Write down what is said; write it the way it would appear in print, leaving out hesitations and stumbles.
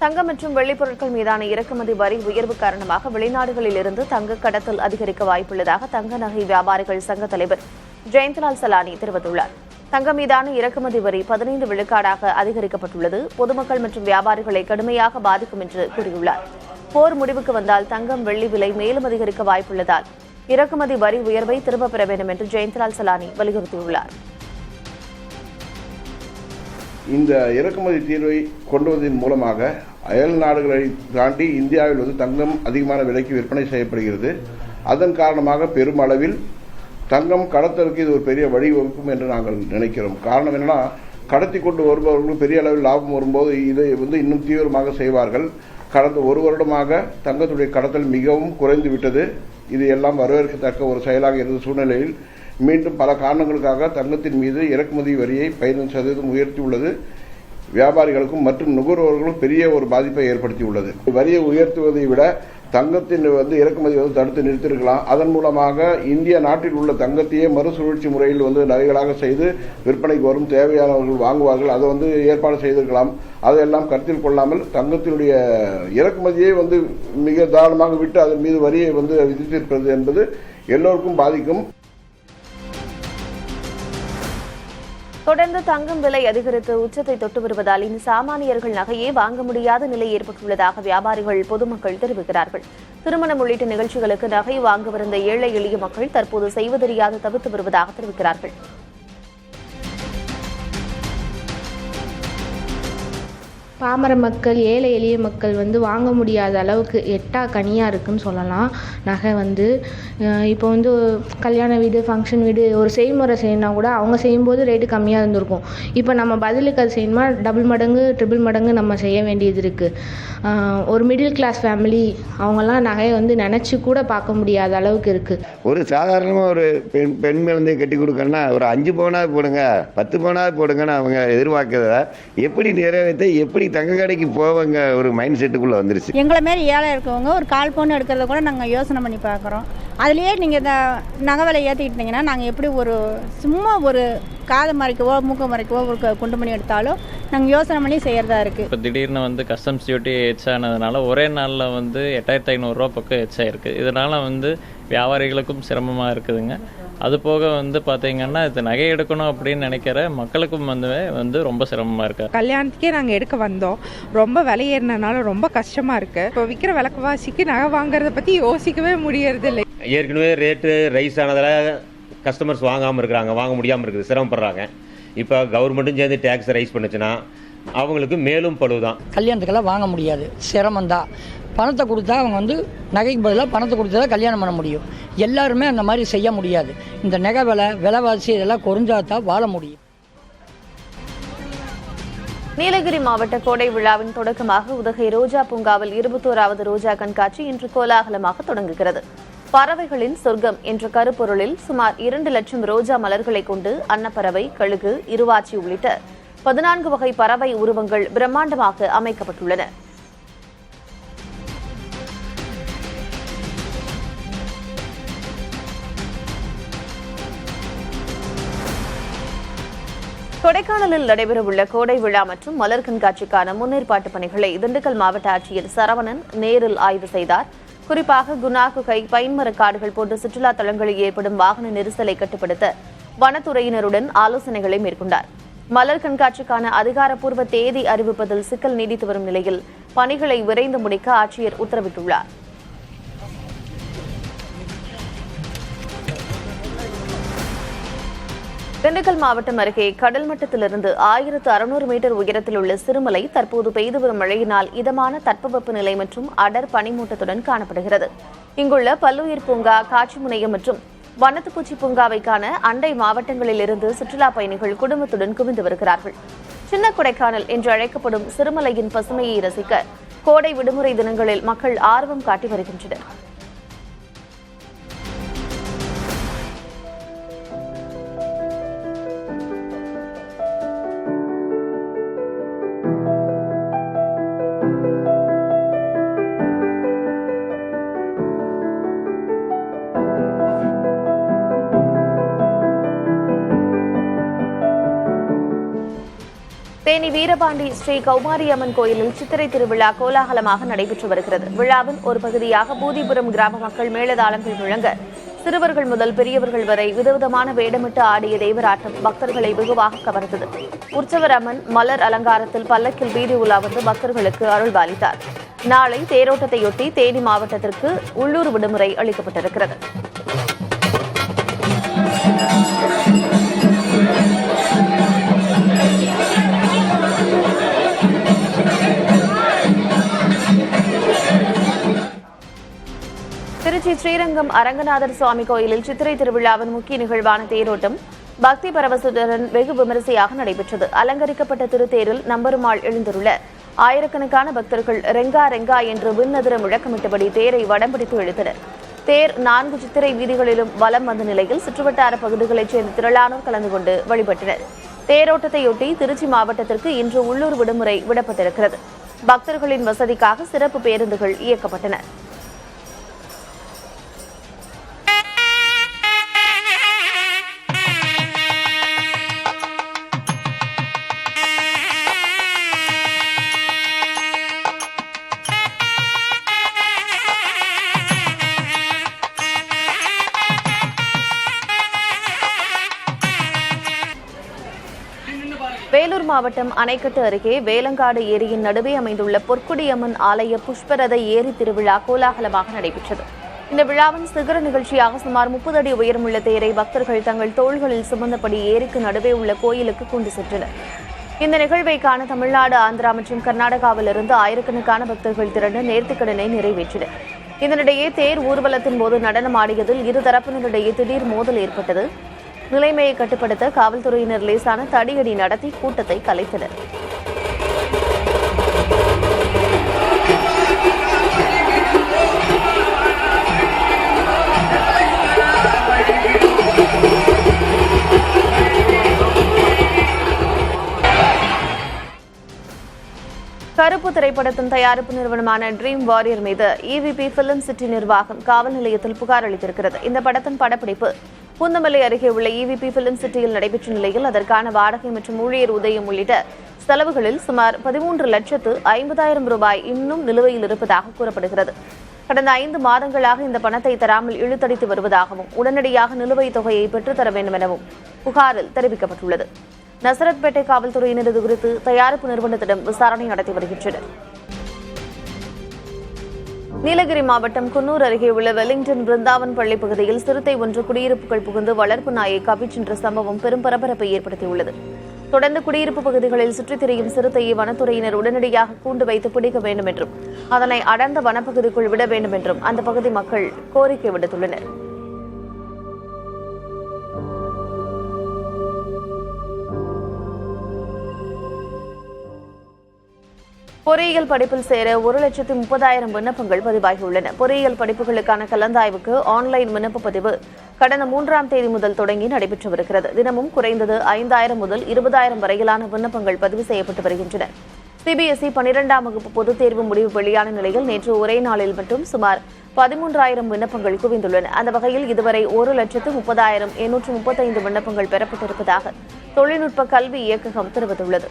தங்கம் மற்றும் வெள்ளிப் பொருட்கள் மீதான இறக்குமதி வரி உயர்வு காரணமாக வெளிநாடுகளில் இருந்து தங்க கடத்தல் அதிகரிக்க வாய்ப்புள்ளதாக தங்க நகை வியாபாரிகள் சங்க தலைவர் ஜெயந்த்லால் சலானி தெரிவித்துள்ளார். தங்கம் மீதான இறக்குமதி வரி 15 விழுக்காடாக அதிகரிக்கப்பட்டுள்ளது. பொதுமக்கள் மற்றும் வியாபாரிகளை கடுமையாக பாதிக்கும் என்று கூறியுள்ளார். போர் முடிவுக்கு வந்தால் தங்கம் வெள்ளி விலை மேலும் அதிகரிக்க வாய்ப்புள்ளதால் இறக்குமதி வரி உயர்வை திரும்பப் பெற வேண்டும் என்று ஜெயந்த்லால் சலானி வலியுறுத்தியுள்ளார். இந்த இறக்குமதி தீர்வை கொண்டு வந்ததன் மூலமாக அயல் நாடுகளை தாண்டி இந்தியாவில் தங்கம் அதிகமான விலைக்கு விற்பனை செய்யப்படுகிறது. அதன் காரணமாக பெருமளவில் தங்கம் கடத்தலுக்கு இது ஒரு பெரிய வழிவகுக்கும் என்று நாங்கள் நினைக்கிறோம். காரணம் என்னன்னா, கடத்தி கொண்டு வருபவர்களுக்கு பெரிய அளவில் லாபம் வரும்போது இதை இன்னும் தீவிரமாக செய்வார்கள். கடந்த ஒரு வருடமாக தங்கத்துடைய கடத்தல் மிகவும் குறைந்து விட்டது. இது எல்லாம் வரவேற்கத்தக்க ஒரு செயலாக இருந்த சூழ்நிலையில் மீண்டும் பல காரணங்களுக்காக தங்கத்தின் மீது இறக்குமதி வரியை 15% உயர்த்தியுள்ளது. வியாபாரிகளுக்கும் மற்றும் நுகர்வோர்களுக்கும் பெரிய ஒரு பாதிப்பை ஏற்படுத்தியுள்ளது. வரியை உயர்த்துவதை விட தங்கத்தின் இறக்குமதி தடுத்து நிறுத்திருக்கலாம். அதன் மூலமாக இந்திய நாட்டில் உள்ள தங்கத்தையே மறுசுழற்சி முறையில் நகைகளாக செய்து விற்பனைக்கு வரும் தேவையானவர்கள் வாங்குவார்கள். அதை ஏற்பாடு செய்திருக்கலாம். அதையெல்லாம் கருத்தில் கொள்ளாமல் தங்கத்தினுடைய இறக்குமதியை மிக தாராளமாக விட்டு அதன் மீது வரியை விதித்திருப்பது என்பது எல்லோருக்கும் பாதிக்கும். தொடர்ந்து தங்கம் விலை அதிகரித்து உச்சத்தை தொட்டு வருவதால் இனி சாமானியர்கள் நகையே வாங்க முடியாத நிலை ஏற்பட்டுள்ளதாக வியாபாரிகள், பொதுமக்கள் தெரிவிக்கிறார்கள். திருமணம் உள்ளிட்ட நிகழ்ச்சிகளுக்கு நகை வாங்கவிருந்த ஏழை எளிய மக்கள் தற்போது செய்வதறியாது தவிர்த்து வருவதாக தெரிவிக்கிறார்கள். பாமர மக்கள், ஏழை எளிய மக்கள் வாங்க முடியாத அளவுக்கு எட்டா கனியாக இருக்குன்னு சொல்லலாம். நகை இப்போ கல்யாண வீடு, ஃபங்க்ஷன் வீடு ஒரு செய்முறை செய்யணும்னா கூட அவங்க செய்யும்போது ரேட்டு கம்மியாக இருந்திருக்கும். இப்போ நம்ம பதிலுக்கு அது செய்யணுமா டபுள் மடங்கு, ட்ரிபிள் மடங்கு நம்ம செய்ய வேண்டியது இருக்குது. ஒரு மிடில் கிளாஸ் ஃபேமிலி அவங்கெல்லாம் நகையை நினச்சி கூட பார்க்க முடியாத அளவுக்கு இருக்குது. ஒரு சாதாரணமாக ஒரு பெண் மேலே கட்டி கொடுக்கணும்னா ஒரு 5 பவுனாவது போடுங்க, 10 பவுனாவது போடுங்கன்னு அவங்க எதிர்பார்க்கறத எப்படி நிறைவேற்ற, எப்படி தங்க கடைக்கு போவாங்க ஒரு மைண்ட் செட்டுக்குள்ளே வந்துருச்சு. எங்களை மாரி ஏழை இருக்கவங்க ஒரு 1/4 பவுன் எடுக்கிறத கூட நாங்கள் யோசனை பண்ணி பார்க்குறோம். அதுலேயே நீங்கள் இந்த நகை விலை ஏற்றிக்கிட்டிங்கன்னா நாங்கள் எப்படி சும்மா ஒரு காதை மறைக்கவோ மூக்க மறைக்கவோ ஒரு குண்டு மணி எடுத்தாலும் நாங்கள் யோசனை பண்ணி செய்கிறதா இருக்குது. இப்போ திடீர்னு கஸ்டம்ஸ் டியூட்டி எச்சானதுனால ஒரே நாளில் 8500 பக்கம் எச்சாயிருக்கு. இதனால் வியாபாரிகளுக்கும் சிரமமாக இருக்குதுங்க. அது போக பார்த்தீங்கன்னா இது நகை எடுக்கணும் அப்படின்னு நினைக்கிற மக்களுக்கும் ரொம்ப சிரமமாக இருக்குது. கல்யாணத்துக்கே நாங்கள் எடுக்க வந்தோம். ரொம்ப விலை ஏறினால ரொம்ப கஷ்டமாக இருக்குது. இப்போ விற்கிற விலைவாசிக்கு நகை வாங்குறத பற்றி யோசிக்கவே முடியறது இல்லை. ஏற்கனவே ரேட்டு ரைஸ் ஆனதால் கஸ்டமர்ஸ் வாங்காமல் இருக்கிறாங்க, வாங்க முடியாமல் இருக்குது, சிரமப்படுறாங்க. இப்போ கவர்மெண்ட்டும் சேர்ந்து டேக்ஸ் ரைஸ் பண்ணுச்சுன்னா அவங்களுக்கு மேலும் பழுவுதான். கல்யாணத்துக்கெல்லாம் வாங்க முடியாது, சிரமந்தான். பணத்தை கொடுத்தா அவங்க நகைக்கு பதிலாக பணத்தை கொடுத்தா கல்யாணம் பண்ண முடியும். எல்லாருமே அந்த மாதிரி செய்ய முடியாது. இந்த நகை விலைவாசி இதெல்லாம் குறைஞ்சாதான் வாழ முடியும். நீலகிரி மாவட்ட கோடை விழாவின் தொடக்கமாக உதகை ரோஜா பூங்காவில் 21வது ரோஜா கண்காட்சி இன்று கோலாகலமாக தொடங்குகிறது. பறவைகளின் சொர்க்கம் என்ற கருப்பொருளில் சுமார் 2 லட்சம் ரோஜா மலர்களை கொண்டு அன்னப்பறவை, கழுகு, இருவாச்சி உள்ளிட்ட 14 வகை பறவை உருவங்கள் பிரம்மாண்டமாக அமைக்கப்பட்டுள்ளன. கொடைக்கானலில் நடைபெறவுள்ள கோடை விழா மற்றும் மலர் கண்காட்சிக்கான முன்னேற்பாட்டு பணிகளை திண்டுக்கல் மாவட்ட ஆட்சியர் சரவணன் நேரில் ஆய்வு செய்தார். குறிப்பாக குணா குகை, பைன்மரக்காடுகள் போன்ற சுற்றுலா தலங்களில் ஏற்படும் வாகன நெரிசலை கட்டுப்படுத்த வனத்துறையினருடன் ஆலோசனைகளை மேற்கொண்டார். மலர் கண்காட்சிக்கான அதிகாரப்பூர்வ தேதி அறிவிப்பதில் சிக்கல் நீடித்து வரும் நிலையில் பணிகளை விரைந்து முடிக்க ஆட்சியர் உத்தரவிட்டுள்ளார். திண்டுக்கல் மாவட்டம் அருகே கடல் மட்டத்திலிருந்து 1600 மீட்டர் உயரத்தில் உள்ள சிறுமலை தற்போது பெய்து வரும் மழையினால் இதமான தட்பவெப்ப நிலை மற்றும் அடர் பனிமூட்டத்துடன் காணப்படுகிறது. இங்குள்ள பல்லுயிர் பூங்கா, காட்சி முனையம் மற்றும் வனத்துப்பூச்சி பூங்காவை காண அண்டை மாவட்டங்களில் இருந்து சுற்றுலா பயணிகள் குடும்பத்துடன் குவிந்து வருகிறார்கள். சின்ன கொடைக்கானல் என்று அழைக்கப்படும் சிறுமலையின் பசுமையை ரசிக்க கோடை விடுமுறை தினங்களில் மக்கள் ஆர்வம் காட்டி வருகின்றனர். தேனி வீரபாண்டி ஸ்ரீ கௌமாரி அம்மன் கோயிலில் சித்திரை திருவிழா கோலாகலமாக நடைபெற்று வருகிறது. விழாவின் ஒரு பகுதியாக பூதிபுரம் கிராம மக்கள் மேளதாளங்கள் முழங்க சிறுவர்கள் முதல் பெரியவர்கள் வரை விதவிதமான வேடமிட்டு ஆடிய தேவராட்டம் பக்தர்களை வெகுவாக கவர்ந்தது. உற்சவர் அம்மன் மலர் அலங்காரத்தில் பல்லக்கில் வீதி உலா வந்து பக்தர்களுக்கு அருள்பாலித்தார். நாளை தேரோட்டத்தையொட்டி தேனி மாவட்டத்திற்கு உள்ளூர் விடுமுறை அளிக்கப்பட்டிருக்கிறது. திருச்சி ஸ்ரீரங்கம் அரங்கநாதர் சுவாமி கோயிலில் சித்திரை திருவிழாவின் முக்கிய நிகழ்வான தேரோட்டம் பக்தி பரவசத்துடன் வெகு விமரிசையாக நடைபெற்றது. அலங்கரிக்கப்பட்ட திருத்தேரில் நம்பெருமாள் எழுந்துள்ள ஆயிரக்கணக்கான பக்தர்கள் ரெங்கா ரெங்கா என்று விண்ணதிர முழக்கமிட்டபடி தேரை வடம் பிடித்து இழுத்தனர். தேர் 4 சித்திரை வீதிகளிலும் வலம் வந்த நிலையில் சுற்றுவட்டார பகுதிகளைச் சேர்ந்த திரளானோர் கலந்து கொண்டு வழிபட்டனர். தேரோட்டத்தையொட்டி திருச்சி மாவட்டத்திற்கு இன்று உள்ளூர் விடுமுறை விடப்பட்டிருக்கிறது. பக்தர்களின் வசதிக்காக சிறப்பு பேருந்துகள் இயக்கப்பட்டன. வேலூர் மாவட்டம் அணைக்கட்டு அருகே வேலங்காடு ஏரியின் நடுவே அமைந்துள்ள பொற்குடியம்மன் ஆலய புஷ்பரத ஏரி திருவிழா கோலாகலமாக நடைபெற்றது. இந்த விழாவின் சிகர நிகழ்ச்சியாக சுமார் 30 அடி உயரமுள்ள தேரை பக்தர்கள் தங்கள் தோள்களில் சுமந்தபடி ஏரிக்கு நடுவே உள்ள கோயிலுக்கு கொண்டு சென்றனர். இந்த நிகழ்வை காண தமிழ்நாடு, ஆந்திரா மற்றும் கர்நாடகாவிலிருந்து ஆயிரக்கணக்கான பக்தர்கள் திரண்டு நேர்த்திக்கடனை நிறைவேற்றினர். இதனிடையே தேர் ஊர்வலத்தின் போது நடனம் ஆடியதில் இருதரப்பினரிடையே திடீர் மோதல் ஏற்பட்டது. நிலைமையை கட்டுப்படுத்த காவல்துறையினர் லேசான தடியடி நடத்தி கூட்டத்தை கலைத்தனர். கருப்பு திரைப்படத்தின் தயாரிப்பு நிறுவனமான ட்ரீம் வாரியர் மீது EVP பிலிம் சிட்டி நிர்வாகம் காவல் நிலையத்தில் புகார் அளித்திருக்கிறது. இந்த படத்தின் படப்பிடிப்பு பூந்தமல்லி அருகே உள்ள EVP பிலிம் சிட்டியில் நடைபெற்ற நிலையில் அதற்கான வாடகை மற்றும் ஊழியர் ஊதியம் உள்ளிட்ட செலவுகளில் சுமார் 13,50,000 ரூபாய் இன்னும் நிலுவையில் இருப்பதாக கூறப்படுகிறது. கடந்த 5 மாதங்களாக இந்த பணத்தை தராமல் இழுத்தடித்து வருவதாகவும் உடனடியாக நிலுவைத் தொகையை பெற்றுத்தர வேண்டும் எனவும் புகாரில் தெரிவிக்கப்பட்டுள்ளது. நசரத்பேட்டை காவல்துறையினர் இதுகுறித்து தயாரிப்பு நிறுவனத்திடம் விசாரணை நடத்தி வருகின்றனர். நீலகிரி மாவட்டம் குன்னூர் அருகே உள்ள வெலிங்டன் பிருந்தாவன் பள்ளி பகுதியில் சிறுத்தை ஒன்று குடியிருப்புகள் புகுந்து வளர்ப்பு நாயை கவ்விச் சென்ற சம்பவம் பெரும் பரபரப்பை ஏற்படுத்தியுள்ளது. தொடர்ந்து குடியிருப்பு பகுதிகளில் சுற்றித் திரியும் சிறுத்தையை வனத்துறையினர் உடனடியாக கூண்டு வைத்து பிடிக்க வேண்டும் என்றும் அதனை அடர்ந்த வனப்பகுதிக்குள் விட வேண்டும் என்றும் அந்த பகுதி மக்கள் கோரிக்கை விடுத்துள்ளனர். பொறியியல் படிப்பில் சேர 1,30,000 விண்ணப்பங்கள் பதிவாகியுள்ளன. பொறியியல் படிப்புகளுக்கான கலந்தாய்வுக்கு ஆன்லைன் விண்ணப்ப பதிவு கடந்த 3ஆம் தேதி முதல் தொடங்கி நடைபெற்று வருகிறது. தினமும் குறைந்தது 5,000 முதல் 20,000 வரையிலான விண்ணப்பங்கள் பதிவு செய்யப்பட்டு வருகின்றன. CBSE 12ஆம் வகுப்பு பொதுத் தேர்வு முடிவு வெளியான நிலையில் நேற்று ஒரே நாளில் மட்டும் சுமார் 13,000 விண்ணப்பங்கள் குவிந்துள்ளன. அந்த வகையில் இதுவரை 1,30,835 விண்ணப்பங்கள் பெறப்பட்டிருப்பதாக தொழில்நுட்ப கல்வி இயக்ககம் தெரிவித்துள்ளது.